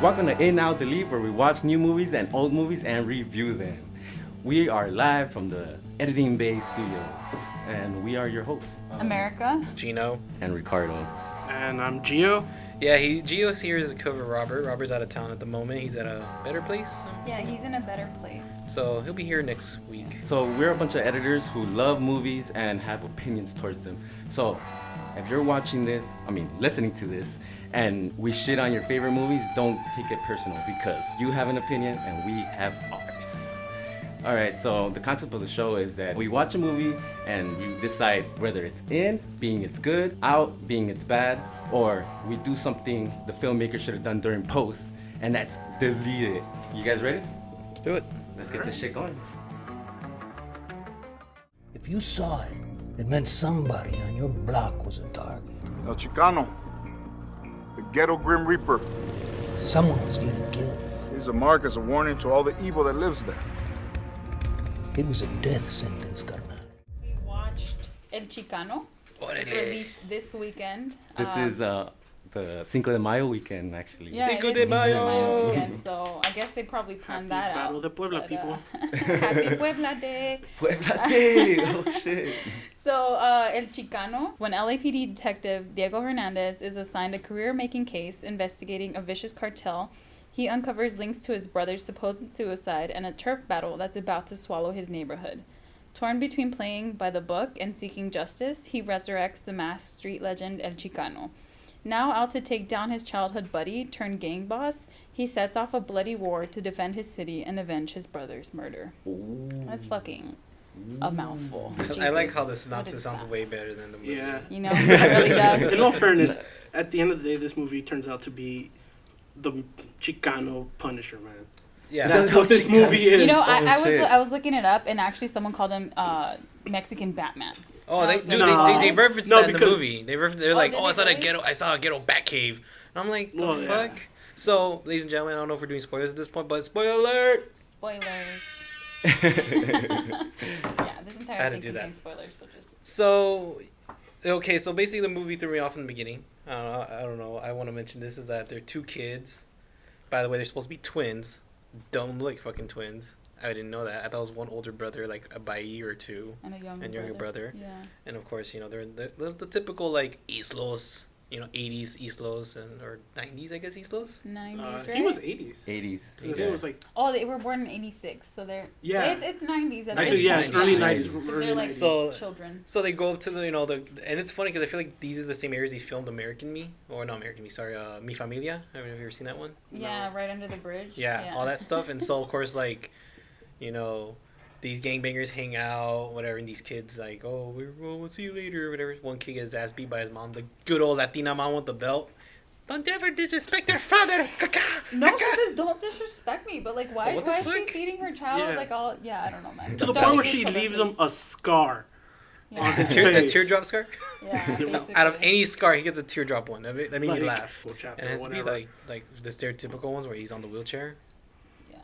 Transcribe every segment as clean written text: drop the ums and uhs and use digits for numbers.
Welcome to In Out Delete, where we watch new movies and old movies and review them. We are live from the Editing Bay Studios, and we are your hosts, America, Gino, and Ricardo. And I'm Gio. Yeah, Gio's here to cover Robert. Robert's out of town at the moment. He's at a better place. Yeah, he's in a better place. So he'll be here next week. So we're a bunch of editors who love movies and have opinions towards them. So if you're listening to this, and we shit on your favorite movies, don't take it personal, because you have an opinion and we have ours. All right, so the concept of the show is that we watch a movie and we decide whether it's in, being it's good, out, being it's bad, or we do something the filmmaker should have done during post, and that's delete it. You guys ready? Let's do it. Let's get this shit going. If you saw it, it meant somebody on your block was a target. El Chicano, the ghetto Grim Reaper. Someone was getting killed. He's a mark as a warning to all the evil that lives there. It was a death sentence, carnal. We watched El Chicano. It's released this weekend. This is the Cinco de Mayo weekend, actually. Yeah, Cinco it de is Cinco de Mayo. Mayo weekend, so I guess they probably planned that Battle out. de Puebla, people. Happy Puebla Day. Puebla Day! Oh, shit. So, El Chicano, when LAPD Detective Diego Hernandez is assigned a career-making case investigating a vicious cartel, he uncovers links to his brother's supposed suicide and a turf battle that's about to swallow his neighborhood. Torn between playing by the book and seeking justice, he resurrects the masked street legend El Chicano. Now out to take down his childhood buddy turned gang boss, he sets off a bloody war to defend his city and avenge his brother's murder. Ooh. That's fucking a mouthful. I like Jesus. how the What synopsis is sounds that? way better than the movie. Yeah. You know, it really does. In all fairness, at the end of the day, this movie turns out to be the Chicano Punisher, man. Yeah. That's what this movie is. You know, Oh, shit. I was looking it up, and actually someone called him Mexican Batman. Oh, they No. they referenced No, that in the because- movie. They're like, did oh, they I saw a ghetto bat cave. And I'm like, the Well, yeah. fuck? So, ladies and gentlemen, I don't know if we're doing spoilers at this point, but spoiler alert! Spoilers. Yeah, this I entire had to thing do that. contains spoilers, so just... So, okay, so basically the movie threw me off in the beginning. I don't know. I want to mention this is that they're two kids. By the way, they're supposed to be twins. Don't look like fucking twins. I didn't know that. I thought it was one older brother, like by a year or two, And a younger brother. Yeah. And of course, they're the typical like East Los, 80s East Los or 90s, I guess East Los. 90s, I right? think it was 80s. 80s. I think it was like, Oh, they were born in 86, so they're... Yeah. It's 90s. at actually, this yeah, point. it's early 90s. 90s. They're Early like 90s. So- children. So they go up to the and it's funny because I feel like these are the same areas they filmed American Me, or not American Me, sorry, Mi Familia. Have you ever seen that one? Yeah, right under the bridge. Yeah, all that stuff. And so, of course, like, these gangbangers hang out, whatever, and these kids, like, we'll see you later, or whatever. One kid gets his ass beat by his mom, the good old Latina mom with the belt. Don't ever disrespect their father. No, she says, don't disrespect me, but, like, why What the is she fuck? beating her child? Yeah. Like, all... Yeah, I don't know, man. To the Don't point where hit she children, leaves him please. a scar. Yeah. on his A face. teardrop scar? Yeah, basically. Out of any scar, he gets a teardrop one. That made me Like, laugh. full chapter, And it has to be whatever. like the stereotypical ones where he's on the wheelchair. Yeah.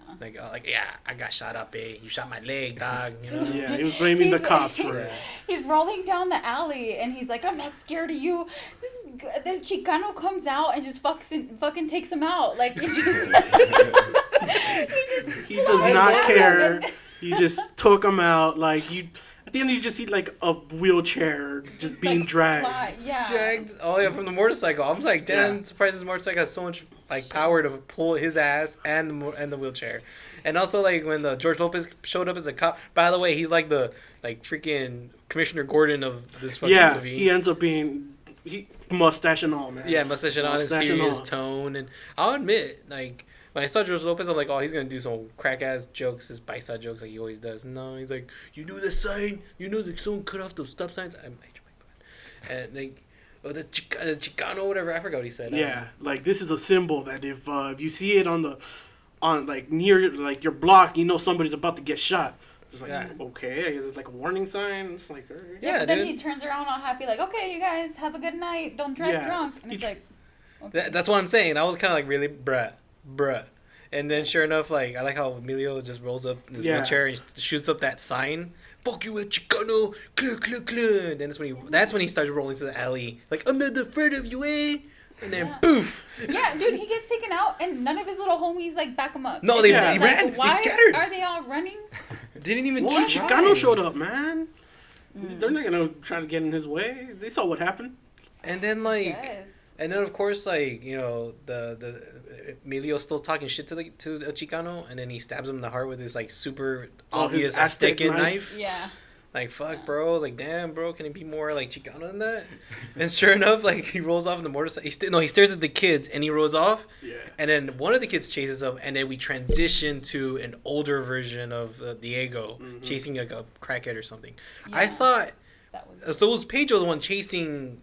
Like yeah, I got shot up, You shot my leg, dog. Yeah, he was blaming the He's- cops for it. He's rolling down the alley and he's like, I'm not scared of you. This is good. Then Chicano comes out and just fucking takes him out. Like, he just... He does not care. He just took him out. Like, you... At the end, you just see, like, a wheelchair just being like, dragged. Yeah. Dragged. Oh yeah, from the motorcycle. I'm like, damn, Yeah. surprised his motorcycle has so much like power to pull his ass and the wheelchair. And also like when the George Lopez showed up as a cop. By the way, he's like the freaking Commissioner Gordon of this fucking Yeah, movie. he ends up being mustache and all, man. Yeah, mustache and on, and Mustache and serious all. tone. And I'll admit, like, when I saw George Lopez, I'm like, oh, he's going to do some crack-ass jokes, his bite-side jokes like he always does. No, he's like, you know the sign? You know that someone cut off those stop signs? I'm like, oh my God. And, like, the Chicano, whatever, I forgot what he said. Yeah, like, this is a symbol that if you see it on like, near, like, your block, you know somebody's about to get shot. It's like, Yeah. okay, I guess it's like a warning sign. It's like, all right. Yeah, Yeah, but then dude. he turns around all happy, like, okay, you guys have a good night. Don't drive Yeah. drunk. And He it's like, Okay. That's what I'm saying. I was kind of like, really, bruh. And then sure enough, like I like how Emilio just rolls up in his wheelchair and shoots up that sign. Fuck you, Chicano. And then that's when he starts rolling to the alley. Like, I'm not afraid of you, eh? And then poof. Yeah, dude, he gets taken out, and none of his little homies like back him up. No, He ran. Why They scattered. are they all running? Didn't even Well, try. Chicano showed up, man. They're not gonna try to get in his way. They saw what happened. And then like, Yes. and then of course like the Emilio's still talking shit to the Chicano, and then he stabs him in the heart with his like super obvious his Aztec Aztecan knife. knife. Yeah. Like, fuck, bro. I was like, damn, bro, can it be more, like, Chicano than that? And sure enough, like, he rolls off in the motorcycle. He stares at the kids, and he rolls off. Yeah. And then one of the kids chases up, and then we transition to an older version of Diego chasing, like, a crackhead or something. I Yeah. thought... That was So it was Pedro the one chasing...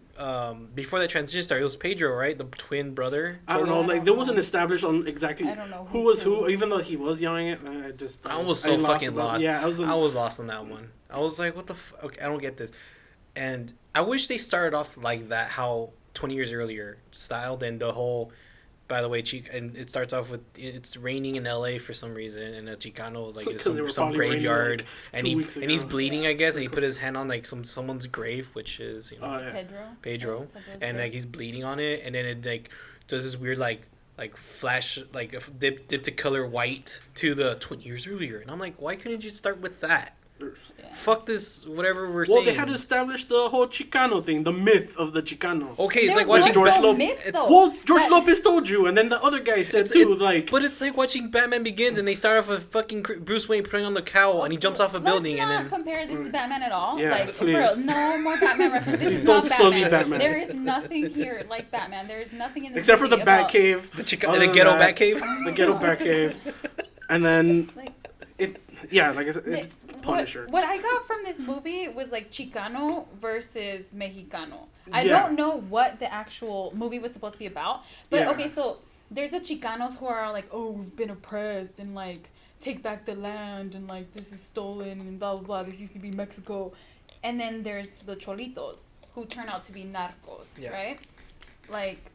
before that transition started, it was Pedro, right? The twin brother? I don't know. Like, there wasn't established on exactly I don't know who who's was who. who. Even though he was yelling it, I was so didn't fucking about- lost. Yeah, I was lost on that one. I was like, what the fuck? Okay, I don't get this. And I wish they started off like that, how 20 years earlier style, than the whole, by the way, and it starts off with, it's raining in LA for some reason, and a Chicano was like in 'Cause they were some probably raining, graveyard, like, and 2 weeks and he's ago. bleeding, I guess, and he put his hand on like someone's grave, which is, Oh yeah. Pedro, Pedro's and grave. like he's bleeding on it, and then it like does this weird like flash, like a dip to color white to the 20 years earlier, and I'm like, why couldn't you start with that? Fuck this, whatever we're Well, saying. they had to establish the whole Chicano thing, the myth of the Chicano. Okay, it's There like watching George was no Lopez. myth, it's- though. Well, George That- Lopez told you, and then the other guy said too. Was like, but it's like watching Batman Begins, and they start off with fucking Bruce Wayne putting on the cowl, and he jumps off a building, Let's and not then compare this to Batman at all. Yeah, like, for please. real, no more Batman reference. This Please is not don't sully Batman. Batman. There is nothing here like Batman. There is nothing in this except for the movie about- Batcave, the other than ghetto that, Batcave. the ghetto Batcave, and then Like, like I said, it's Punisher. What I got from this movie was like Chicano versus Mexicano. I Yeah. don't know what the actual movie was supposed to be about, but Yeah. okay, so there's the Chicanos who are like, oh, we've been oppressed and like take back the land and like this is stolen and blah blah blah. This used to be Mexico, and then there's the Cholitos who turn out to be narcos, Yeah. right? Like.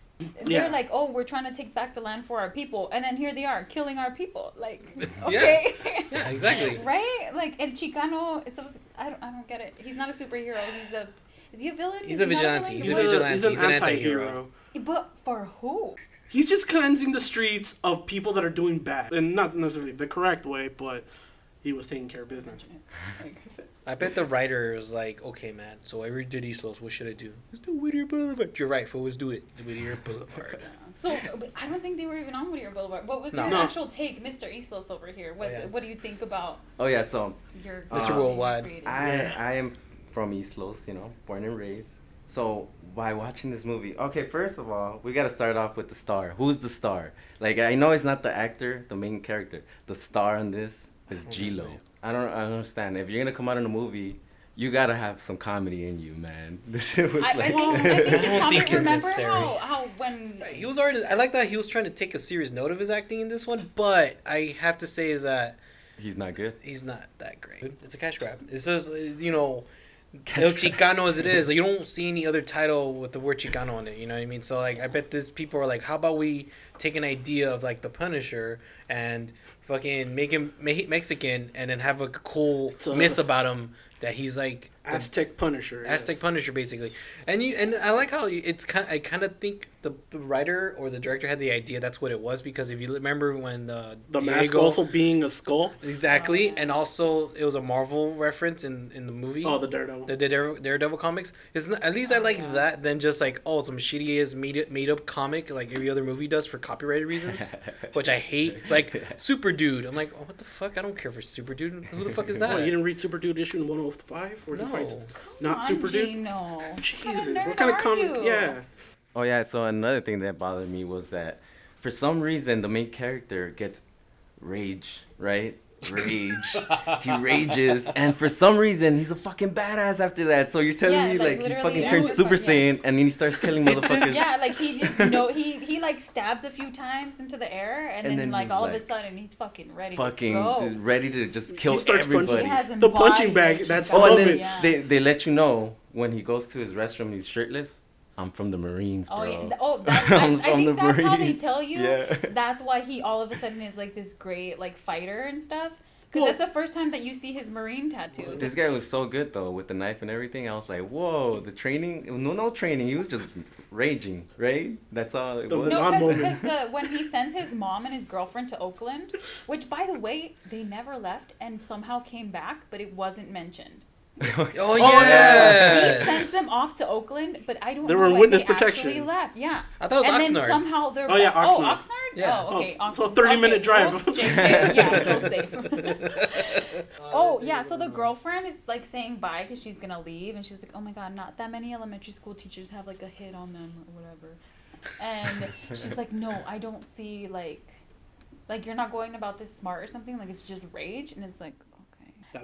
Yeah. They're like, oh, we're trying to take back the land for our people, and then here they are killing our people. Like, Yeah. okay, Yeah, exactly. right? Like, and Chicano, it's supposed. I don't get it. He's not a superhero. Is he a villain? He's Is a he not vigilante. villain? He's a What? vigilante. He's an He's an anti-hero. anti-hero. But for who? He's just cleansing the streets of people that are doing bad, and not necessarily the correct way, but he was taking care of business. I bet the writer was like, okay, man, so I redid East Los. What should I do? Let's do Whittier Boulevard. You're right, fool. Let's do it. Whittier Boulevard. So but I don't think they were even on Whittier Boulevard. What was No. your No. actual take, Mr. Islos over here? What yeah. What do you think about Oh yeah, so your Mr. Worldwide. creative? I am from East Los, born and raised. So by watching this movie, okay, first of all, we gotta start off with the star. Who's the star? Like I know it's not the actor, the main character. The star in this is G-Lo. I don't understand. If you're gonna come out in a movie, you gotta have some comedy in you, man. This shit was I like. think it's don't comedy. think it's Remember necessary. how when He was already. I like that he was trying to take a serious note of his acting in this one, but I have to say is that He's not good. he's not that great. It's a cash grab. It's just El Chicano as it is. Like, you don't see any other title with the word Chicano on it. You know what I mean? So like, I bet this people are like, how about we take an idea of like the Punisher and fucking make him Mexican and then have a cool So- myth about him that he's like the Aztec Punisher. Aztec yes. Punisher, basically, and I like how it's kind. I kind of think the writer or the director had the idea that's what it was, because if you remember when The Diego, mask also being a skull. exactly, and also it was a Marvel reference in the movie. Oh, the Daredevil. The Daredevil comics. It's not, at least I like that than just like, oh, some shitty ass made up comic like every other movie does for copyrighted reasons, which I hate. Like Super Dude. I'm like, oh, what the fuck? I don't care for Super Dude. Who the fuck is that? Oh, you didn't read Super Dude issue 105 where he No. fights Come not Super Dude? No. Jesus, what kind of comic? Yeah. Oh yeah, so another thing that bothered me was that for some reason the main character gets rage, right? Rage. He rages, and for some reason he's a fucking badass after that. So you're telling Yeah, me like, like he literally fucking every turns Super part, yeah. Saiyan and then he starts killing motherfuckers. Yeah, like he just he like stabs a few times into the air, and And then then like he's all of a like, sudden he's fucking ready Fucking to go. ready to just kill starts punching- everybody. He has The punching embodied bag, Chicano. that's Oh, and love then it. Yeah. they let you know when he goes to his restroom, he's shirtless. I'm from the Marines, bro. Oh yeah. I from think the that's how they Marines. tell you. Yeah. That's why he all of a sudden is like this great like fighter and stuff. Because that's the first time that you see his Marine tattoos. This guy was so good though with the knife and everything. I was like, whoa, the training. No training. He was just raging, right? That's all it was. No, because when he sends his mom and his girlfriend to Oakland, which by the way they never left and somehow came back, but it wasn't mentioned. Oh yeah. He sends them off to Oakland, but I don't They know were in when witness they protection. actually left. Yeah. I thought it was and then Oxnard. somehow they're Oh, yeah, back. Oxnard. Oxnard? Yeah. Oh, okay. So 30-minute drive. Well, JK, yeah, so safe. Oh, yeah, so the girlfriend is like saying bye because she's going to leave. And she's like, oh my God, not that many elementary school teachers have like a hit on them or whatever. And she's like, no, I don't see like you're not going about this smart or something. Like it's just rage. And it's like,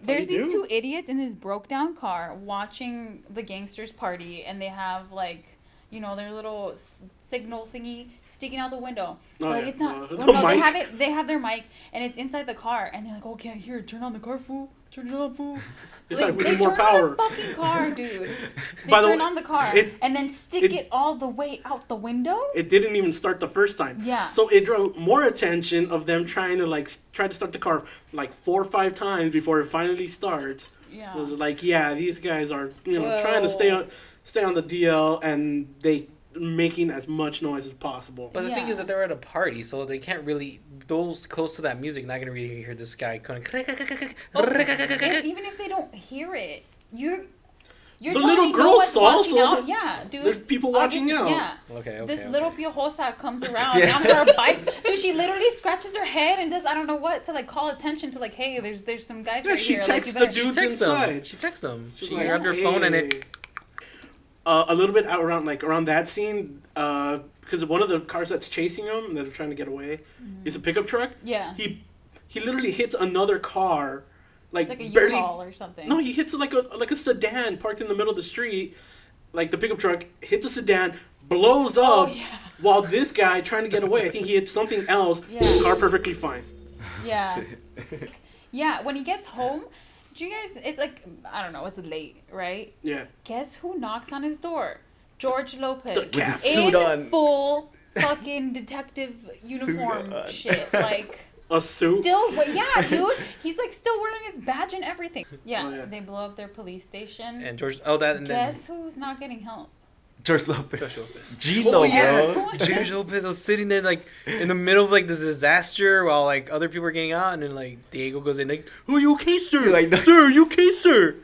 there's these two idiots in this broke down car watching the gangsters party, and they have like, you know, their little signal thingy sticking out the window. Oh, Like yeah. it's not. The No, they mic. have it. They have their mic, and it's inside the car, and they're like, "Okay, here, turn on the car, fool. Turn it on, fool." So Yeah, we they need more turn power. on the fucking car, dude. They By the turn way, on the car and then stick it all the way out the window. It didn't even start the first time. Yeah. So it drew more attention of them trying to start the car like 4 or 5 times before it finally starts. Yeah. It was like, yeah, these guys are trying to stay on the DL, and they making as much noise as possible. But the thing Yeah. is that they're at a party, so they can't really. Those close to that music, not gonna really hear this guy going. Even if they don't hear it, you're The telling little me girl no one's saw, watching so out. Yeah, dude. there's people watching Obviously, out. Yeah. Okay. This little piojosa comes around on her bike. Dude, she literally scratches her head and does I don't know what to like call attention to like, hey, there's some guys Yeah, right she here. texts like, the dudes Text them. inside. She texts them. She's She like, grabbed her phone and it. "Hey." A little bit around that scene, because one of the cars that's chasing them, that are trying to get away, is a pickup truck. Yeah. He literally hits another car, It's like a barely. U-Haul or something. No, he hits like a sedan parked in the middle of the street. Like the pickup truck hits a sedan, blows up, while this guy trying to get away. I think he hit something else. Yeah. Car perfectly fine. Yeah. Yeah, when he gets home, do you guys, it's like, I don't know, it's late, right? Yeah. Guess who knocks on his door? George Lopez. With his suit in on. full fucking detective uniform on. shit. Like, A suit. still, yeah, dude. He's like still wearing his badge and everything. Yeah, Oh, yeah. they blow up their police station. And George. Oh, that. And Guess who's not getting help? George Lopez. George Lopez. G-Lo, Oh, bro. George Lopez was sitting there like in the middle of like this disaster while like other people are getting out, and then like Diego goes in like, "Oh, you okay, sir? Like, no. Sir, you okay, sir?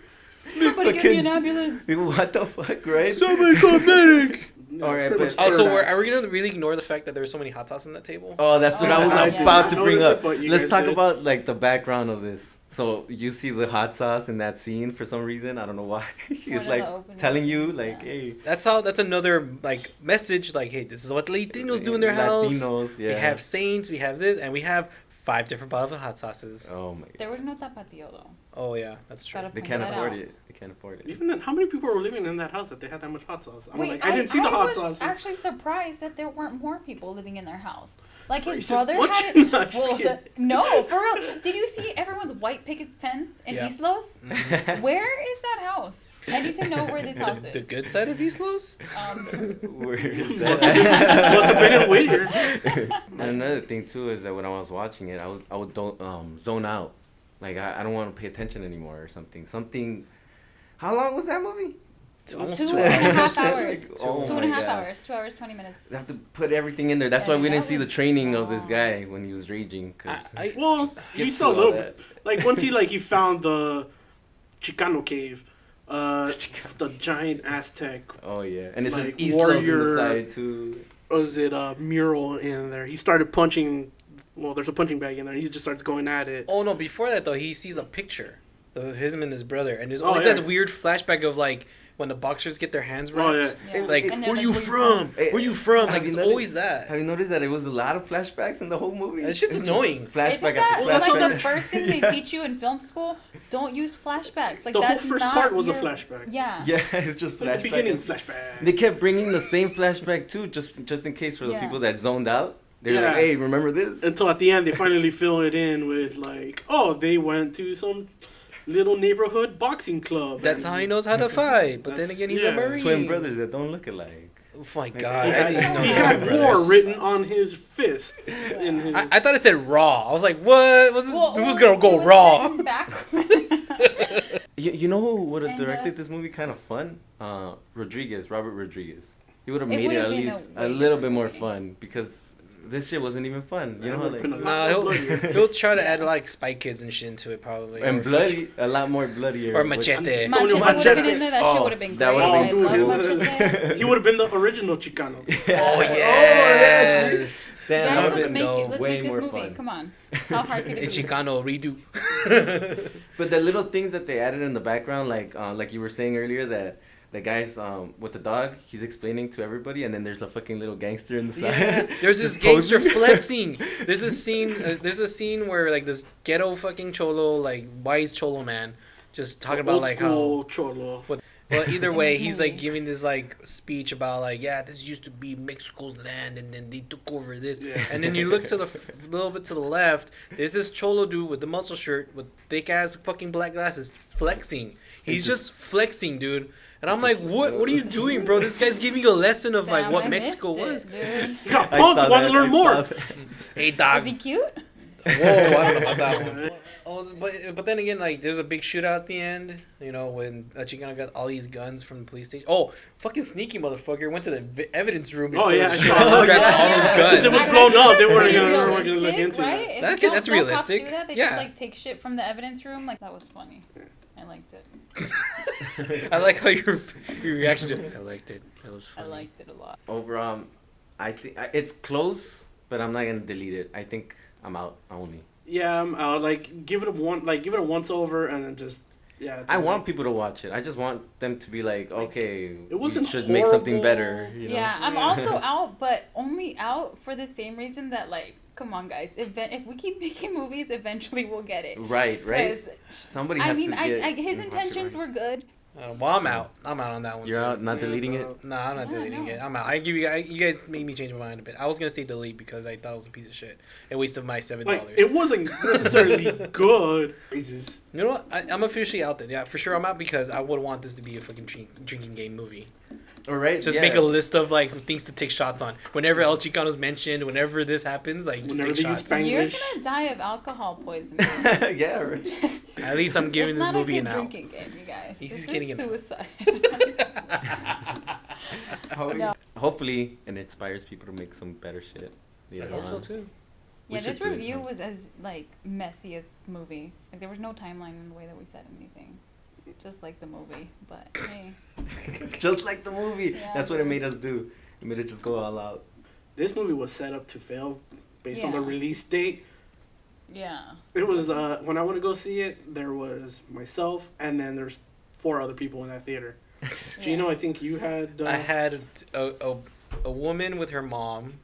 Somebody give me an ambulance. What the fuck, right? Somebody call medic." All right, pretty but much Also, Third are we gonna really ignore the fact that there's so many hot sauce on that table? Oh, that's what I was I did about not to bring notice it, up. but you Let's guys talk did. about like the background of this. So you see the hot sauce in that scene for some reason. I don't know why. She's One of like the opening telling you scenes, like, yeah. hey, That's another like message. Like, hey, this is what Latinos do in their house. Latinos, yeah. We have Saints. We have this, and we have 5 different bottles of hot sauces. Oh my. There was no tapatio though. Oh yeah, that's true. Gotta They point can't that afford out. it. They can't afford it. Even then, how many people were living in that house that they had that much hot sauce? I'm Wait, like, I didn't see the hot was sauces. actually surprised that there weren't more people living in their house. Like his Racist. brother What? had No, it. I'm just Well, kidding. no, for real. Did you see everyone's white picket fence in Yeah. Islos? Where is that house? I need to know where this house is. The good side of Islos? Where is that? Must have been in Whittier. And another thing too is that when I was watching it, I would zone out. Like I don't want to pay attention anymore or something. Something. How long was that movie? It's almost 2 2 and a hours. half hours. Like, oh 2 and a my half God. hours. 2 hours, 20 minutes. They have to put everything in there. That's why And we that didn't see the was training of this long. guy when he was raging. Cause Well, skip you saw a through little all bit. Like once he found the Chicano cave, the giant Aztec. Oh yeah, and it says Like, East Los on the warrior- side too. Was it a mural in there? He started punching. Well, there's a punching bag in there. He just starts going at it. Oh no! Before that though, he sees a picture of him and his brother, and there's Oh, always yeah. that weird flashback of like when the boxers get their hands wrapped. Oh, yeah. Like, And they're where like, you "Where you from? from?" Where you from? Have Like, you it's noticed- always that. Have you noticed that it was a lot of flashbacks in the whole movie? It's just annoying. Flashback Isn't after that flashback. like the first thing they teach you in film school? Don't use flashbacks. Like The whole that's first not part was a your- flashback. Yeah. Yeah, it's just Like flashback. the beginning and- flashback. They kept bringing the same flashback too, just in case for the Yeah. people that zoned out. They're Yeah. like, hey, remember this? Until at the end, they finally fill it in with like, oh, they went to some little neighborhood boxing club. That's how he knows how to fight. But then That's- again, he's yeah. a marine. Twin brothers that don't look alike. Oh my god! He I didn't know had that. war written on his fist. In his, I thought it said raw. I was like, what? Who's Well, gonna go it was raw? written back- You know who would have And, directed this movie kind of fun? Robert Rodriguez. He would have It made it would've at been least a a way little bit different more movie. fun because this shit wasn't even fun. You know how like Nah, he'll try to add like Spy Kids and shit into it probably. and Or bloody, a lot more bloodier. Or which- Machete. Machete would have been in there. That shit Oh, would have been great. that would've I been love cool. Machete. he would have been the original Chicano. Oh yes. Damn, Guys, that would let's have make been it. Let's way make this more movie. fun. Come on. How hard could it It's be? Chicano redo. But the little things that they added in the background, like you were saying earlier, that the guy's with the dog, he's explaining to everybody, and then there's a fucking little gangster in the side. There's this Just gangster posing. flexing. There's a scene. There's a scene where like this ghetto fucking cholo, like wise cholo man, just talking about Old like school how. cholo. Well, either way, he's like giving this like speech about like, yeah, this used to be Mexico's land, and then they took over this. Yeah. And then you look to the little bit to the left. There's this cholo dude with the muscle shirt with thick ass fucking black glasses flexing. He's just flexing, dude. And I'm like, what are you doing, bro? This guy's giving you a lesson of like Damn, what I Mexico missed was. it, dude. He got I punked. saw Want that, to learn I more? saw that. Hey, Is dog. he cute? Whoa, I don't know about that one. Oh, but then again, like, there's a big shootout at the end, you know, when Chicano got all these guns from the police station. Oh, fucking sneaky motherfucker went to the evidence room. Oh, before yeah, the I shootout saw and that. grabbed all Yeah. those Since guns. it was I blown think up, they that's weren't pretty gonna look realistic, into right? it. That's Don't realistic. cops do that? They Yeah. just like take shit from the evidence room. Like that was funny. I liked it. I like how your reaction to it. I liked it. That was I funny. liked it a lot. Overall, I think it's close, but I'm not gonna delete it. I think I'm out only. Yeah, I'm out. Like, give it a once over, and then just yeah. I want people to watch it. I just want them to be like, okay, It wasn't we should make something horrible. better. You know? Yeah, I'm also out, but only out for the same reason that like, come on, guys. If we keep making movies, eventually we'll get it. Right. 'Cause, Somebody I has mean, to get. his watch it intentions right. were good. Well, I'm out. I'm out on that one. You're too. out, not deleting it. No, I'm not Yeah, deleting no. it. I'm out. I give you. You guys made me change my mind a bit. I was gonna say delete because I thought it was a piece of shit. A waste of my $7. Like, it wasn't necessarily good. Jesus. You know what? I'm officially out then. Yeah, for sure I'm out because I would want this to be a fucking drinking game movie. All right. Just yeah. make a list of like things to take shots on. Whenever El Chicano's mentioned, whenever this happens, like just Whenever take they use shots. Spanglish. You're gonna die of alcohol poisoning. Yeah. Right. Just, At least I'm giving it's this not movie a an good out. drinking game, you guys. He's This getting is an out. suicide. Hopefully, it inspires people to make some better shit. I later hope so on. too. We Yeah, should this do it, review huh? was as like messy as this movie. Like there was no timeline in the way that we said anything. Just like the movie, but hey. Just like the movie. Yeah, That's what it dude. made us do. It made it just go all out. This movie was set up to fail based on the Yeah. release date. Yeah. It was when I went to go see it. There was myself, and then there's 4 other people in that theater. Gino, I think you had. I had a woman with her mom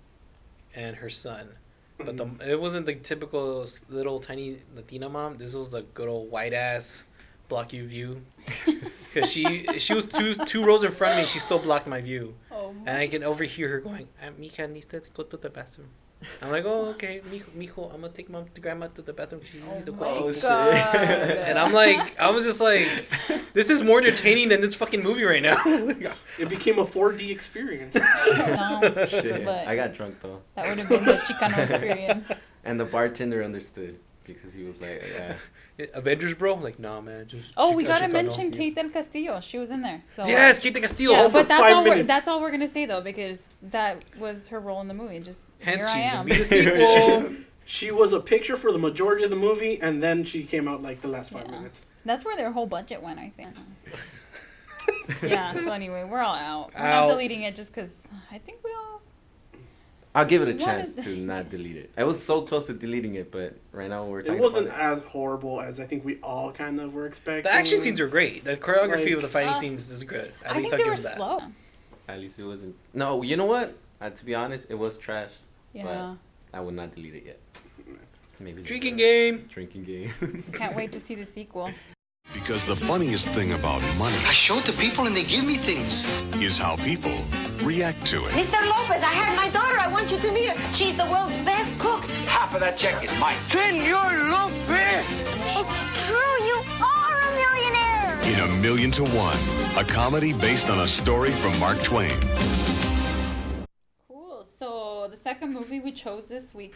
and her son. But it wasn't the typical little tiny Latina mom. This was the good old white ass block you view. Because she was two rows in front of me. She still blocked my view. Oh my. And I can overhear her going, Mija, needs to go to the bathroom. I'm like, oh, okay, mijo, I'm going to take mom to grandma to the bathroom. She needs to Oh go. my Oh, shit. god. And I was just like, this is more entertaining than this fucking movie right now. It became a 4D experience. No, Shit. but I got drunk though. that would have been the Chicano experience. And the bartender understood because he was like, yeah. Avengers, bro? Like, nah, man. Just Oh, we gotta Chicano. mention Kate del Castillo. She was in there. So Yes, Kate del Castillo. Yeah, for but that's 5 all. minutes. That's all we're gonna say though, because that was her role in the movie. Just Hence, here I she's am. going to be the sequel. She was a picture for the majority of the movie, and then she came out like the last 5 Yeah. minutes. That's where their whole budget went, I think. Yeah. So anyway, we're all out. We're Out. not deleting it just because I think we all. I'll give it a What chance is- to not delete it. I was so close to deleting it, but right now we're talking It wasn't about as horrible as I think we all kind of were expecting. The action scenes are great. The choreography Like- of the fighting scenes is good. At I least think I'll they were give them that. slow. it. At least it wasn't. No, you know what? To be honest, it was trash. Yeah. I would not delete it yet. Maybe Drinking later. game. Drinking game. Can't wait to see the sequel. Because the funniest thing about money I show it to people and they give me things. is how people react to it. Mr. Lopez, I had my daughter. I want you to meet her. She's the world's best cook. Half of that check is mine. Senor Lopez! It's true. You are a millionaire. In A Million to One, a comedy based on a story from Mark Twain. So the second movie we chose this week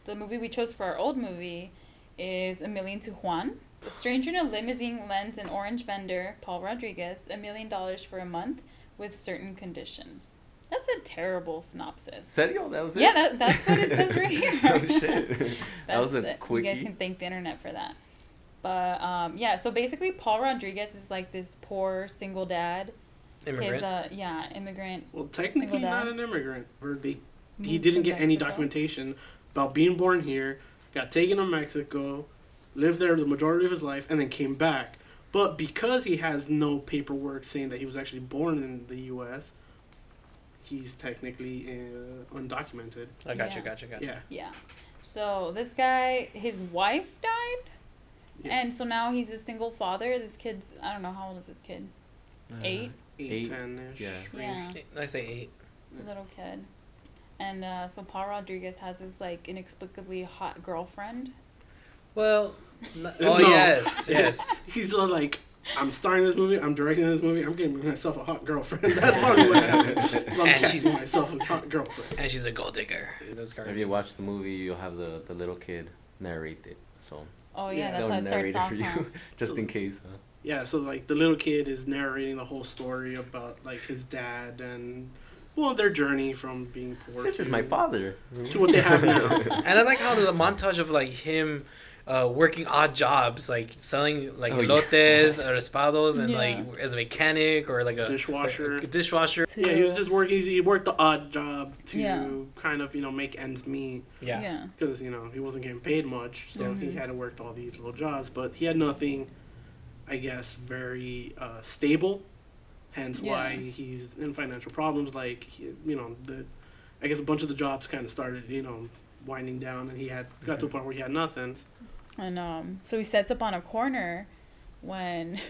the movie we chose for our old movie is A Million to Juan. A stranger in a limousine lends an orange vendor, Paul Rodriguez, $1 million for a month with certain conditions. That's a terrible synopsis. Serio? That was it? Yeah, that's what it says right here. Oh, shit. That was a quickie. You guys can thank the internet for that. But, yeah, so basically Paul Rodriguez is like this poor single dad. Immigrant. Immigrant. Well, technically single dad. not an immigrant. He Moved didn't to get any Mexico. documentation about being born here, got taken to Mexico, lived there the majority of his life, and then came back. But because he has no paperwork saying that he was actually born in the U.S., he's technically undocumented. I gotcha. Yeah. Yeah. So this guy, his wife died, Yeah. and so now he's a single father. This kid's, I don't know, how old is this kid? 8? 8, 10-ish. Yeah. Yeah. I say 8. Little kid. And so Paul Rodriguez has this, like, inexplicably hot girlfriend. Well, No. yes. He's all like, I'm starring this movie, I'm directing this movie, I'm getting myself a hot girlfriend. That's probably what happened. So I'm And casting myself a hot girlfriend. And she's a gold digger. If you watch the movie, you'll have the little kid narrate it. So Oh, Yeah, yeah, that's they'll how it narrate starts it off, for huh? you, just in case. Huh? Yeah, so like the little kid is narrating the whole story about like his dad and their journey from being poor. This is my father. to what they have now. And I like how the montage of like him working odd jobs, like selling like Oh, yeah. elotes or raspados, and Yeah. like as a mechanic or like a Dishwasher. a dishwasher. Yeah, he was just working. He worked the odd job to Yeah. kind of make ends meet Yeah. because he wasn't getting paid much, so he had to work all these little jobs. But he had nothing, I guess, very stable. Hence why he's in financial problems. Like I guess a bunch of the jobs kind of started winding down, and he got to a point where he had nothing. And so he sets up on a corner when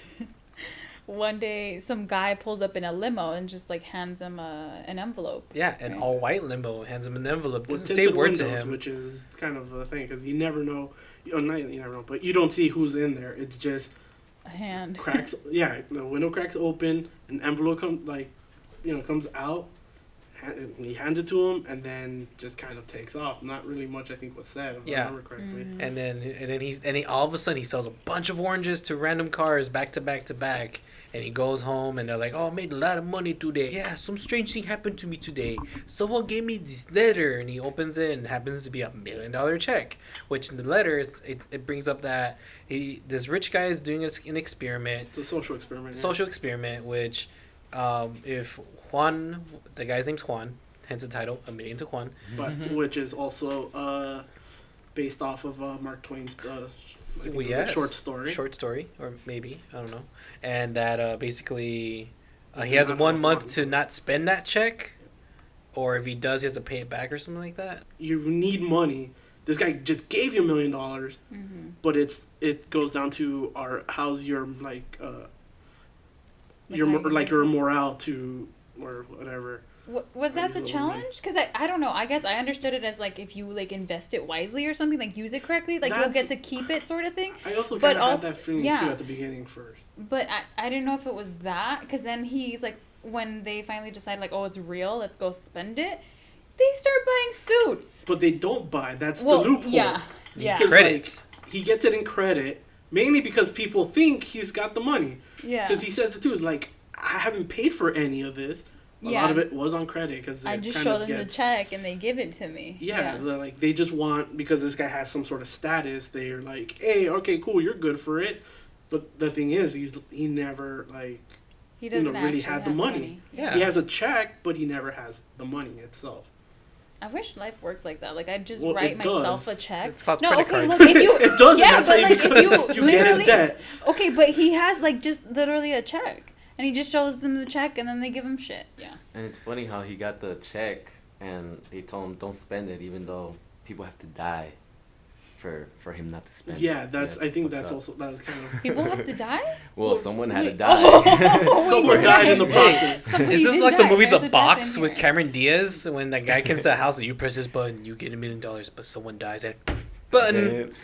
one day some guy pulls up in a limo and just like hands him an envelope. Yeah, an Right. all white limo, hands him an envelope, With doesn't say a tinted word to windows, him. which is kind of a thing because you never know. You never know, but you don't see who's in there. It's just A hand. cracks. Yeah, the window cracks open, an envelope comes out. He hands it to him, and then just kind of takes off. Not really much, I think, was said. If Yeah. I remember correctly. And then he all of a sudden he sells a bunch of oranges to random cars back to back to back, and he goes home and they're like, "Oh, I made a lot of money today. Yeah, some strange thing happened to me today. Someone gave me this letter," and he opens it and it happens to be $1 million check. Which in the letter it brings up that this rich guy is doing an experiment. It's a social experiment. Yeah. Social experiment, which if Juan, the guy's name's Juan, hence the title, $1 million to Juan. But which is also based off of Mark Twain's I think it was a short story. Short story, or maybe, I don't know. And that basically he He has not 1 have month fun. to not spend that check, or if he does, he has to pay it back or something like that. You need money. This guy just gave you $1 million, but it goes down to how's your your morale to or whatever. Was that the Easily. challenge? Because I don't know. I guess I understood it as like if you like invest it wisely or something, like use it correctly, like you'll That's- get to keep it, sort of thing. I also But kind of had also- that feeling yeah. too at the beginning first. But I didn't know if it was that, because then he's like, when they finally decide like, oh, it's real, let's go spend it, they start buying suits. But they don't buy. That's Well, the loophole. yeah. Yeah. Because, Credits. he gets it in credit mainly because people think he's got the money. Yeah. Because he says it too. It's like, I haven't paid for any of this. A Yeah. lot of it was on credit because I just show them the check and they give it to me. Yeah, they're like they just want, because this guy has some sort of status. They're like, hey, okay, cool, you're good for it. But the thing is, he never He doesn't really actually had have the money. Yeah. He has a check, but he never has the money itself. I wish life worked like that. Like I'd just Well, write it myself does. a check. It's called no, credit okay, cards. look, if you It does, and yeah, that's but how like you if you get in literally debt. okay, but he has like just literally a check, and he just shows them the check, and then they give him shit. Yeah. And it's funny how he got the check and they told him don't spend it, even though people have to die for him not to spend Yeah, it. that's. Yeah, I it's think fucked that's up. also that was kind of. People have to die. Well, someone had to Wait. die. Oh, Someone wait, died in the wait. process. Somebody Is this did like the die. movie There's The a death Box in with here. Cameron Diaz when that guy comes to the house and you press this button, you get $1 million, but someone dies and button.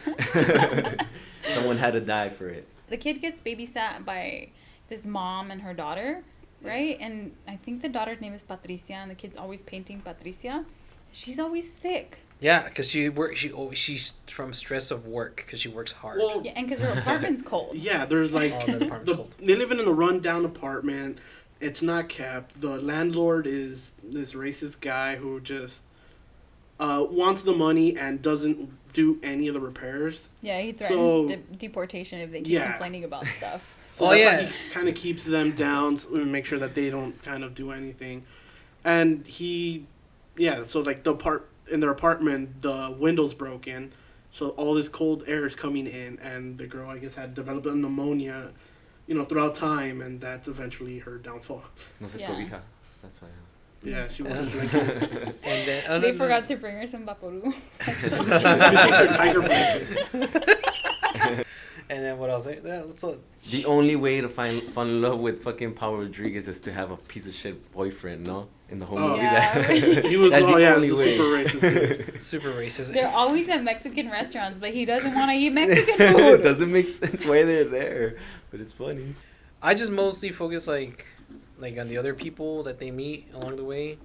Someone had to die for it. The kid gets babysat by this mom and her daughter, right? And I think the daughter's name is Patricia, and the kid's always painting Patricia. She's always sick. Yeah, because she's from stress of work because she works hard. Well, Yeah, and because her apartment's cold. yeah, there's like The apartment's cold. they live in a rundown apartment. It's not kept. The landlord is this racist guy who just wants the money and doesn't do any of the repairs. Yeah, he threatens deportation if they keep complaining about stuff. So that's why he kind of keeps them down and make sure that they don't kind of do anything. And so like in their apartment, the window's broken, so all this cold air is coming in, and the girl, I guess, had developed a pneumonia, throughout time, and that's eventually her downfall. No se cobija. That's why. Yeah, she wasn't drinking. And then They forgot to bring her some Vaporu. She was missing her tiger blanket. And then what else? The only way to fall in love with fucking Paul Rodriguez is to have a piece of shit boyfriend, no? In the whole movie. Yeah. He was, That's the only super way. racist dude. Super racist. They're always at Mexican restaurants, but he doesn't want to eat Mexican food. It doesn't make sense why they're there, but it's funny. I just mostly focus like on the other people that they meet along the way,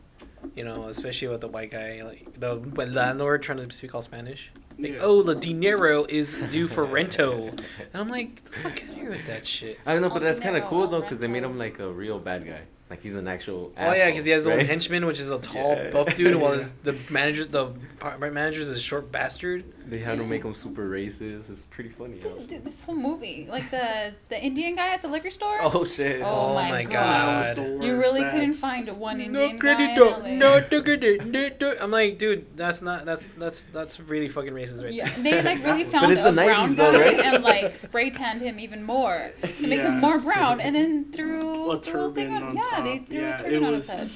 especially with the white guy, like the landlord trying to speak all Spanish. Like, oh, the dinero is due for rento, and I'm like, get the fuck out of here with that shit. I don't know, but that's kind of Dinero, cool though, because they rento. made him like a real bad guy. Like he's an actual. Oh yeah, because he has his right? own henchman, which is a tall, buff dude, while the apartment manager is a short bastard. They had to make him super racist. It's pretty funny. This whole movie, like the Indian guy at the liquor store. Oh shit! Oh my god! You really couldn't find one Indian guy in LA. I'm like, dude, that's really fucking racist right Yeah, there. they like really found But it's a the brown 90s though, guy right? and like spray tanned him even more to make him more brown, and then threw A the whole thing turban on. on Yeah, top. they threw Yeah, a turban on his head.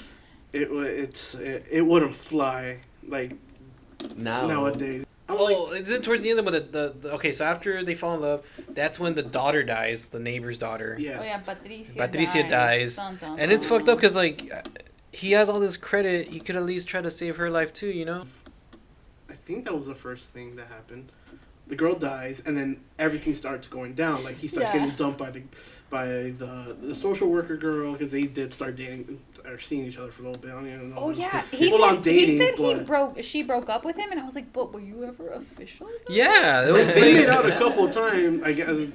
It wouldn't fly like nowadays. It's in towards the end, but okay. So after they fall in love, that's when the daughter dies, the neighbor's daughter. Yeah. Oh yeah, Patricia. Patricia dies, Dun, dun, and it's dun. fucked up because like he has all this credit. You could at least try to save her life too, I think that was the first thing that happened. The girl dies, and then everything starts going down. Like he starts getting dumped by the social worker girl, because they did start dating or seeing each other for a little bit. I don't even know. Oh yeah, he said she broke up with him, and I was like, but were you ever official? Yeah, it was they made out a couple of times. I guess it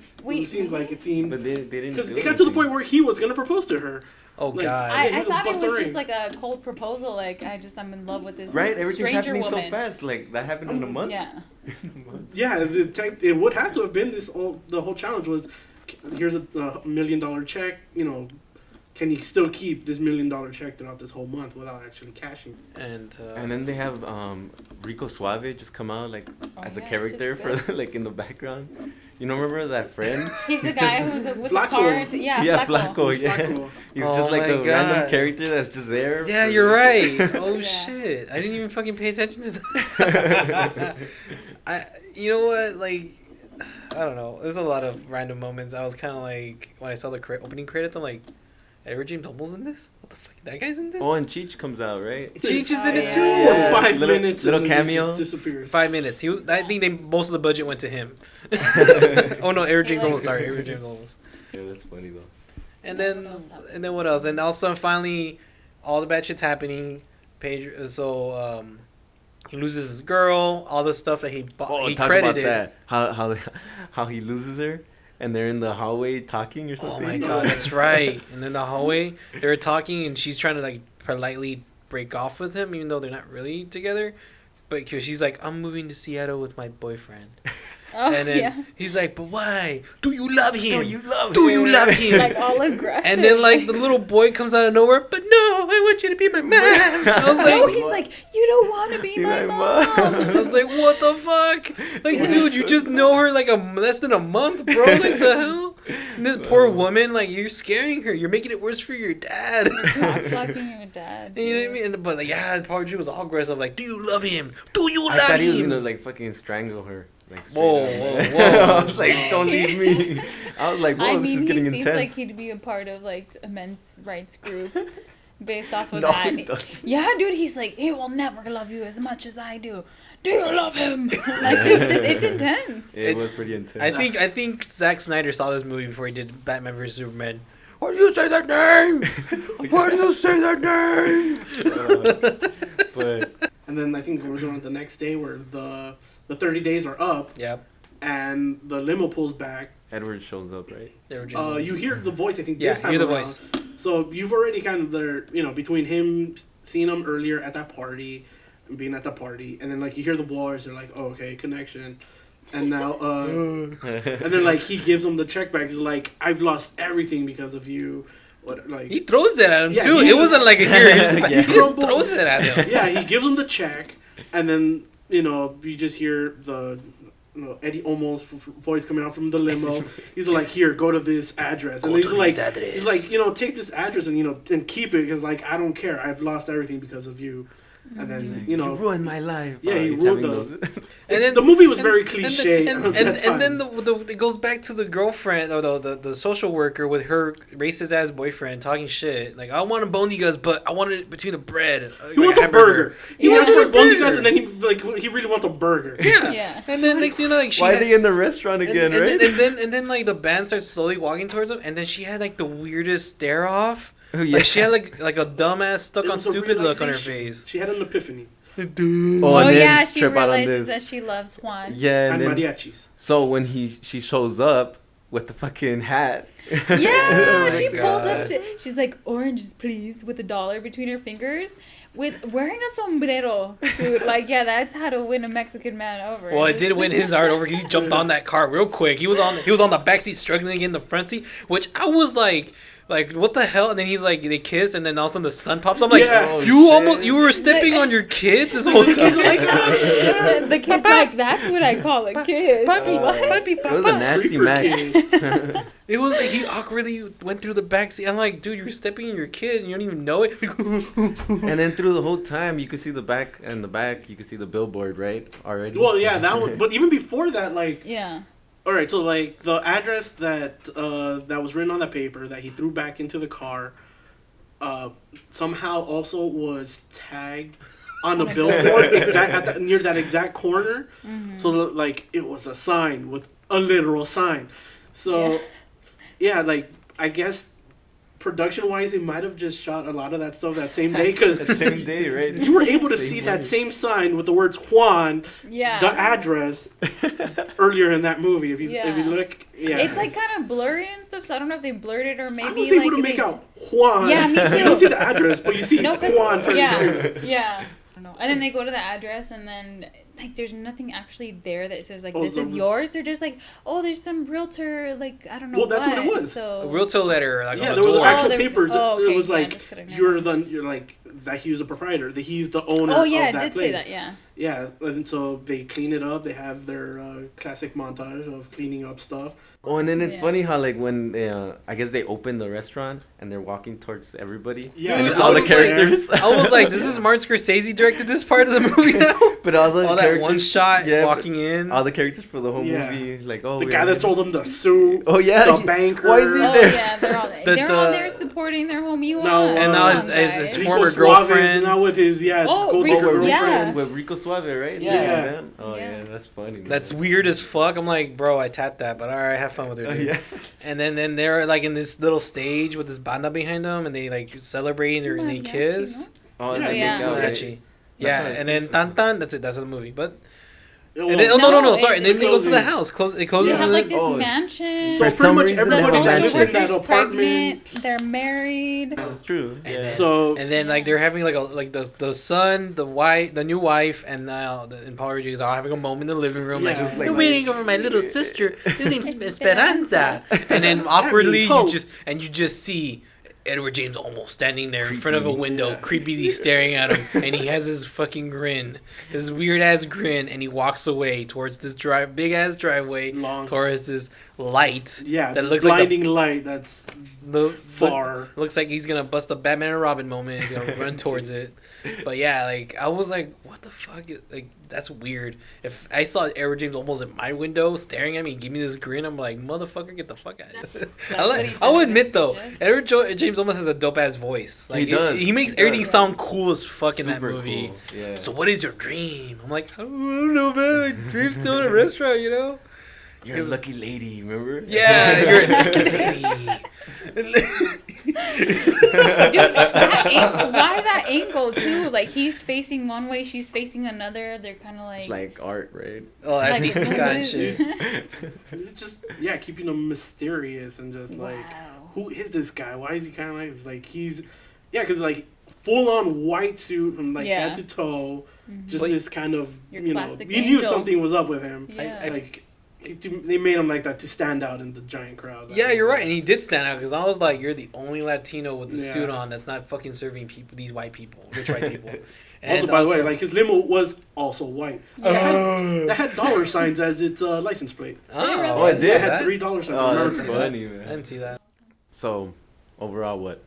seemed like But they didn't. because do it got to the anything. point where he was gonna propose to her. Oh Like, god. I thought it Bust a was ring. just like a cold proposal. Like I'm in love with this Right, everything's stranger happening woman. so fast. Like that happened in a month. Yeah. Yeah, it would have to have been the whole challenge was, here's a $1 million check. Can you still keep this $1 million check throughout this whole month without actually cashing? And then they have Rico Suave just come out like as a character shit's for like in the background. Remember that friend? He's the guy who's with Flacco. the card. Yeah, Flacco. Yeah, Flacco. he's Oh just like my a random God. character that's just there. yeah, for- you're right. Oh Yeah. shit! I didn't even fucking pay attention to that. You know what? Like, I don't know. There's a lot of random moments. I was kind of like, when I saw the opening credits, I'm like, Edward James Olmos in this? What the fuck? That guy's in this? Oh, and Cheech comes out, right? Cheech is in it too. For 5 Little- minutes, little and then he cameo. just disappears. 5 minutes. He was. I think most of the budget went to him. Oh no, Edward James Olmos. Sorry, Edward James Olmos. Yeah, that's funny though. And then what else? And also finally, all the bad shit's happening. He loses his girl. All the stuff that he Oh, he talk credited. about that. How he loses her, and they're in the hallway talking or Oh something. my god, that's right. And in the hallway, they were talking, and she's trying to like politely break off with him, even though they're not really together. But cause she's like, I'm moving to Seattle with my boyfriend. Oh, And then yeah. he's like, but why? Do you love him? Do you love Do him? you love him? Like all aggressive. And then like the little boy comes out of nowhere, but no, I want you to be my man. I was no, like, he's like, you don't want to be my mom. I was like, what the fuck? Like, dude, you just know her like less than a month, bro. Like the hell? And this poor woman, like you're scaring her. You're making it worse for your dad. Fucking your dad. You know what I dude. mean? And, but like, yeah, Paul G was all aggressive. Like, do you love him? Do you I love thought he was him? gonna like fucking strangle her. Like straight Whoa, up. whoa, whoa. I was like, don't leave me. I was like, whoa, I this mean, is getting he seems intense. like he'd be a part of like a men's rights group based off of No, that. he doesn't. Yeah, dude, he's like, he will never love you as much as I do. Do you love him? Like it's intense. It was pretty intense. I think Zack Snyder saw this movie before he did Batman vs Superman. Why do you say that name? Why do you say that name? But And then I think it was on the next day where the 30 days are up. Yep. And the limo pulls back. Edward shows up, right? You hear the voice, I think, Yeah, this time you hear the around. voice. So you've already kind of there, between him seeing him earlier at that party and being at the party, and then like you hear the voice, you're like, oh, okay, connection. And now, and then like he gives him the check back. He's like, I've lost everything because of you. What like he throws it at him Yeah, too. he- It wasn't like a here. He just crumbles. throws it at him. Yeah, he gives him the check, and then you just hear the Eddie Olmo's voice coming out from the limo. He's like, "Here, go to this address," and Go then to this address. he's like, take this address and and keep it because like I don't care. I've lost everything because of you. And then You ruined my life. Yeah, he he's ruined having the. And then the movie was very cliche. And then it goes back to the girlfriend or the social worker with her racist ass boyfriend talking shit. Like, I want to bone you guys, but I want it between the bread. He wants a burger. He wants to bone you guys, and then he really wants a burger. Yeah. And then next thing you know, like Why are they in the restaurant again, right? And then like the band starts slowly walking towards them, and then she had like the weirdest stare off. Oh, yeah. Like she had like a dumbass stuck It on was a stupid look on her realization. face. She had an epiphany. Oh, Oh and then yeah, she trip out on realizes this. that she loves Juan. Yeah, And and then, mariachis. so when she shows up with the fucking hat. Yeah, she my pulls God. up to. She's like, oranges, please, with $1 between her fingers, with wearing a sombrero. Dude, like, yeah, that's how to win a Mexican man over. Well, it did win his heart over. He jumped on that car real quick. He was on the back seat struggling to get in the front seat, which I was like, what the hell? And then he's like, they kiss, and then all of a sudden the sun pops. I'm like, Yeah. you were stepping on your kid this whole time. The kid's like, that's what I call a kiss. What? It was a nasty Creeper Mac. kid. It was like he awkwardly went through the back seat. I'm like, dude, you're stepping on your kid, and you don't even know it. And then through the whole time, you could see the back, you could see the billboard, right? Already. Well, yeah, that one. But even before that, like, Yeah. all right, so like the address that that was written on that paper that he threw back into the car, somehow also was tagged on a billboard near that exact corner. Mm-hmm. So like it was a sign with a literal sign. So yeah, like I guess production wise, they might have just shot a lot of that stuff that same day because That same day, right? you were able to Same see day. that same sign with the words Juan, Yeah. the address, earlier in that movie. If you look, yeah, It's like kind of blurry and stuff, so I don't know if they blurred it or maybe I was able like to if make they out Juan. Yeah, me You too. don't see the address, but you see No, 'cause- Juan for yeah. I don't know. And then they go to the address, and then like there's nothing actually there that says like this is yours. They're just like, oh, there's some realtor, like I don't know. Well, that's what it was. So A realtor letter, like Yeah, on there the was door. actual there- papers. oh, It okay, was yeah, like that's correct. you're like that he's the proprietor, that he's the owner oh yeah, of it that did place. say that. Yeah. Yeah, and so they clean it up. They have their classic montage of cleaning up stuff. Oh, and then it's Yeah. funny how like when I guess they open the restaurant and they're walking towards everybody. Yeah, and Dude, it's all the I was like- characters. I was like, this is Martin Scorsese directed this part of the movie now? But all the All that characters, one shot yeah, walking in. all the characters for the whole Yeah. movie, like oh, The we're guy that in- sold him the suit. Oh yeah, the banker. Why is he Oh there? yeah, they're all there supporting their homie Juan. No, And now Come on, his guys. Rico former Suave girlfriend. is now with his Oh, gold Rico, digger girlfriend. yeah. with Rico Suave, right? Yeah. them? Oh Yeah. yeah, that's funny. Man. That's weird as fuck. I'm like, bro, I tapped that, but all right, have fun with her. Oh Dude. yeah. And then they're like in this little stage with this banda behind them, and they like celebrate and they Mariachi, kiss. Oh, and Yeah, they yeah. make out, right? Mariachi. That's Yeah, how it and then feels. tan tan. That's it. That's the movie. But Well, and then, No, sorry. And then it they goes to the closes. house. It They closes. have like this Oh. mansion. So For pretty some much reason, The that's everybody the social lives mansion. in that worker's apartment. pregnant. They're married. That's true. Yeah. So And then like they're having like the son, the wife, the new wife, and now and Paul Rodriguez are having a moment in the living room, like Yeah. just Like- we're waiting over my little sister. His name's Esperanza. Esperanza. And then awkwardly hope. you just see Edward James almost standing there in front of a window, Yeah. creepily staring at him, and he has his fucking grin, his weird ass grin, and he walks away towards this big ass driveway, Long. towards this light. yeah, that this looks like blinding light that's far. Looks like he's gonna bust a Batman and Robin moment. He's gonna run towards it. But yeah, like I was like, what the fuck? Like that's weird. If I saw Edward James almost at my window staring at me and give me this grin, I'm like, motherfucker, get the fuck out. what he said I will in his admit though, speeches. James almost has a dope ass voice. Like He does. He makes He everything does. sound cool as fuck in that Super movie. cool. Yeah. So what is your dream? I'm like, I don't know, man. My dream's still in a restaurant, you know. You're a lucky lady, remember? Yeah, you're a lucky lady. Dude, why that angle too? Like he's facing one way, she's facing another. They're kind of like It's like art, right? Oh, like, artística and shit. It's just keeping them mysterious and just like, who is this guy? Why is he kind of like he's, because like full on white suit from like head to toe, just this kind of Your you classic knew angel. something was up with him. Yeah. They made him like that to stand out in the giant crowd. Yeah, you're right, and he did stand out because I was like, "You're the only Latino with the Yeah. suit on that's not fucking serving people, these white people, rich white people." Also, by the way, like his limo was also white. That had dollar signs as its license plate. Oh, it did? It had $3 signs. Oh, Remember that's that? funny, I man. didn't see that. So, overall, what?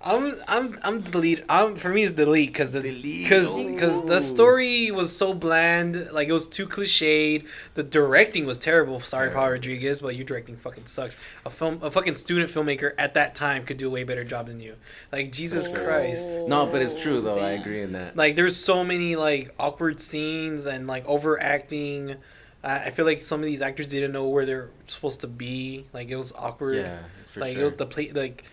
I'm delete. For me, it's delete because the story was so bland. Like it was too cliched. The directing was terrible. Sorry, Paul Rodriguez, but your directing fucking sucks. A fucking student filmmaker at that time could do a way better job than you. Like Jesus Christ. No, but it's true though. I agree in that. Like there's so many like awkward scenes and like overacting. I feel like some of these actors didn't know where they're supposed to be. Like it was awkward. Yeah, for like sure. it was the play like.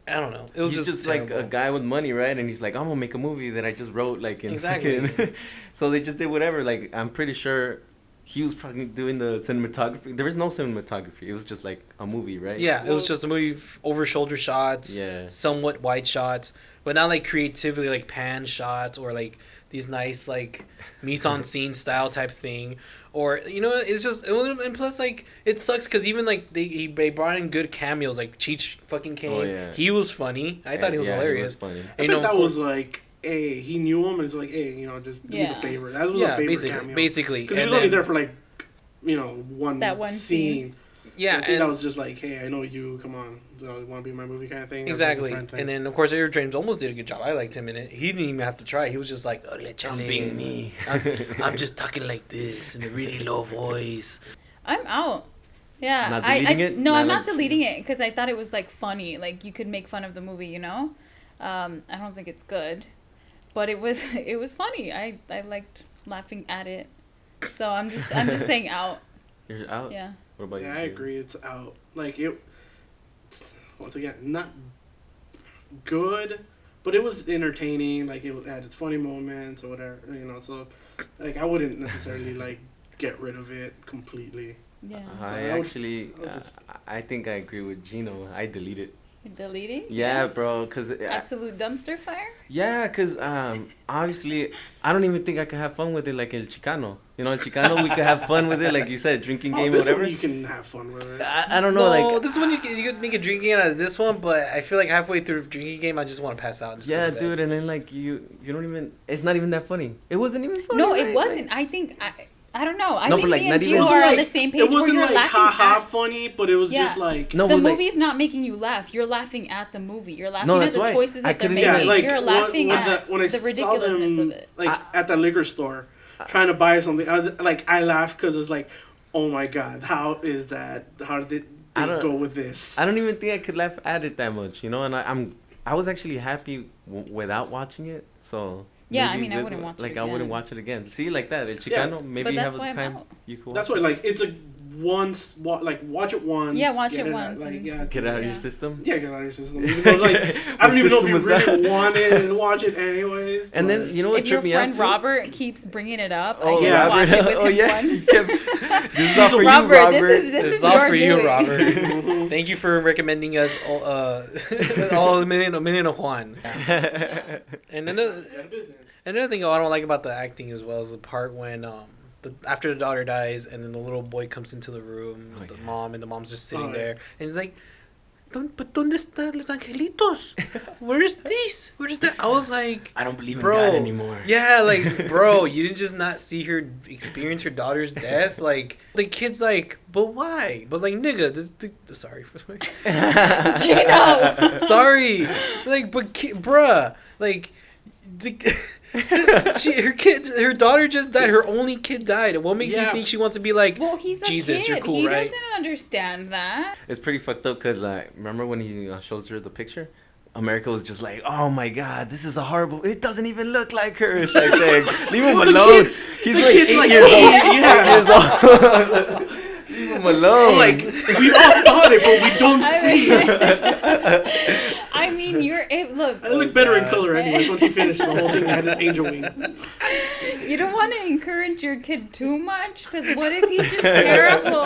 I don't know. It was He's just like a guy with money, right? And he's like, I'm gonna make a movie that I just wrote, like in Exactly. fucking. So they just did whatever. Like I'm pretty sure he was probably doing the cinematography. There was no cinematography. It was just like a movie, right? Yeah, it was just a movie over shoulder shots. Yeah. Somewhat wide shots, but not like creatively like pan shots or like these nice like mise en scene style type thing. Or it's just and plus like it sucks because even like they brought in good cameos like Cheech fucking Kane. Oh, yeah. He was funny. I thought he was hilarious. He was funny. I think that was like, he knew him and it's like, just do me the favor. That was a favorite cameo. Basically. Because he was only there for like, one scene. Yeah, so I think that was just like, hey, I know you. Come on, you want to be in my movie kind of thing. Exactly. And then of course Air James almost did a good job. I liked him in it. He didn't even have to try. He was just like, I'm being me. I'm just talking like this in a really low voice. I'm out. Yeah, Not deleting it? No, Not I'm not like- deleting it because I thought it was like funny. Like you could make fun of the movie, I don't think it's good, but it was funny. I liked laughing at it. So I'm just saying out. You're out. Yeah. What about you? I agree. It's out. Like once again, not good, but it was entertaining. Like it had its funny moments or whatever. So like I wouldn't necessarily like get rid of it completely. Yeah. I think I agree with Gino. I delete it. Deleting? Yeah, bro. Cause absolute dumpster fire. Yeah, cause obviously I don't even think I could have fun with it like El Chicano. El Chicano we could have fun with it like you said, drinking game or whatever. One you can have fun with it. I don't know. No, like this one you could make a drinking game out of this one, but I feel like halfway through drinking game I just want to pass out. And just yeah, go to bed. dude, and then like you don't even. It's not even that funny. It wasn't even funny. No, right? it wasn't. I think I don't know. I No, think but, like, me not and even- Gio It are wasn't on the like- same page. It wasn't where you're like laughing ha at funny, but it was just like No, the but, like- movie's not making you laugh. You're laughing at the movie. You're laughing No, at that's the why. choices I that they're couldn't making. even- like You're laughing at when I the saw ridiculousness them, of it. like at the liquor store, trying to buy something. I laughed because it's like, oh my god, how is that? How did they go with this? I don't even think I could laugh at it that much, and I was actually happy without watching it. So Yeah, maybe I mean, I with- wouldn't watch it like I wouldn't again. watch it again. See, like that, El Chicano. Maybe But you that's have why a I'm time out. you could. That's watch why, it. like, it's a watch it once. Yeah, watch get it once Like, and- yeah, Get it out of your Yeah. system. Yeah, get out of your system. Even though, like, I don't even know if you system was really that? wanted to watch it anyways. And but- then you know what If your tripped me out friend too? Robert keeps bringing it up, Oh, I yeah. just watch it with oh him yeah. once. This is all for Robert, you, Robert. this is all your for you, doing. Robert. Thank you for recommending us all a minute of Juan. And another thing I don't like about the acting as well is the part when after the daughter dies and then the little boy comes into the room with the mom and the mom's just sitting there and it's like, but ¿dónde están los angelitos? Where is this? Where is that? I was like, I don't believe in bro, God anymore. Yeah, like, bro, you didn't just not see her experience her daughter's death. Like, the kid's like, but why? But like, nigga, sorry, Gino. sorry, like, but bruh, like, her daughter just died. Her only kid died. And what makes you think she wants to be like, Well, he's a Jesus, kid. you're cool, he right? doesn't understand that. It's pretty fucked up because remember when he shows her the picture? America was just like, oh my god, this is a horrible. It doesn't even look like her. It's like, leave him alone. He's like 8 years old. 8 years old. him alone. I'm like, we all thought it, but we don't see it. I mean, look. I look better in color anyways once you finish the whole thing. I had angel wings. You don't want to encourage your kid too much, because what if he's just terrible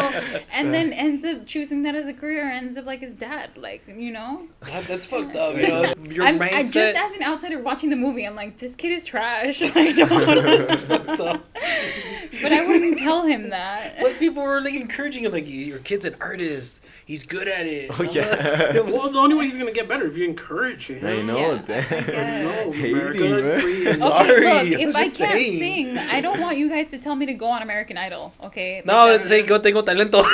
and then ends up choosing that as a career and ends up like his dad, like, you know? That's fucked up, you know? Your I mindset. just, as an outsider watching the movie, I'm like, this kid is trash. I don't That's fucked up. But I wouldn't tell him that. But people were like encouraging him, like, your kid's an artist. He's good at it. Oh, yeah. Well, the only way he's going to get better if you encourage him. I know, Yeah, damn. I guess. No, Hating, America, man. free. Okay, Sorry, look, I'm if I just can't saying. sing, I don't want you guys to tell me to go on American Idol, okay? No, Like, say, yo tengo talento. I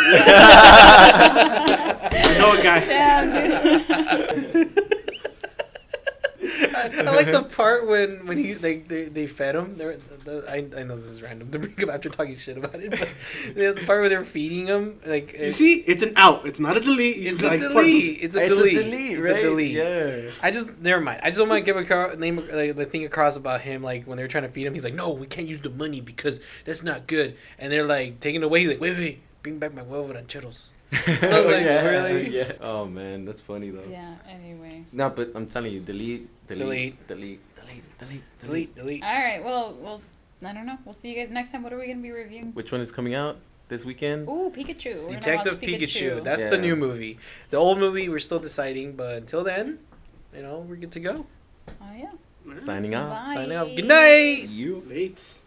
know a guy. Damn, dude. I like the part when he they fed him. I know this is random to bring up after talking shit about it, but the part where they're feeding him, like You see, it's an out. It's not a delete. it's like, a delete. It's a delete. right? It's a delete. Yeah. I just never mind. I just don't want to give a name like the thing across about him. Like when they're trying to feed him, he's like, "No, we can't use the money because that's not good." And they're like taking it away. He's like, "Wait, bring back my huevo rancheros." And I was like, yeah, really? yeah. Oh man, that's funny though. Yeah, anyway. No, but I'm telling you, delete. Delete. All right, well, I don't know. We'll see you guys next time. What are we going to be reviewing? Which one is coming out this weekend? Ooh, Pikachu. We're gonna Detective watch Pikachu. That's Yeah. the new movie. The old movie, we're still deciding, but until then, you know, we're good to go. Oh, yeah. Signing out. Bye. Signing off. Good night. You. Late.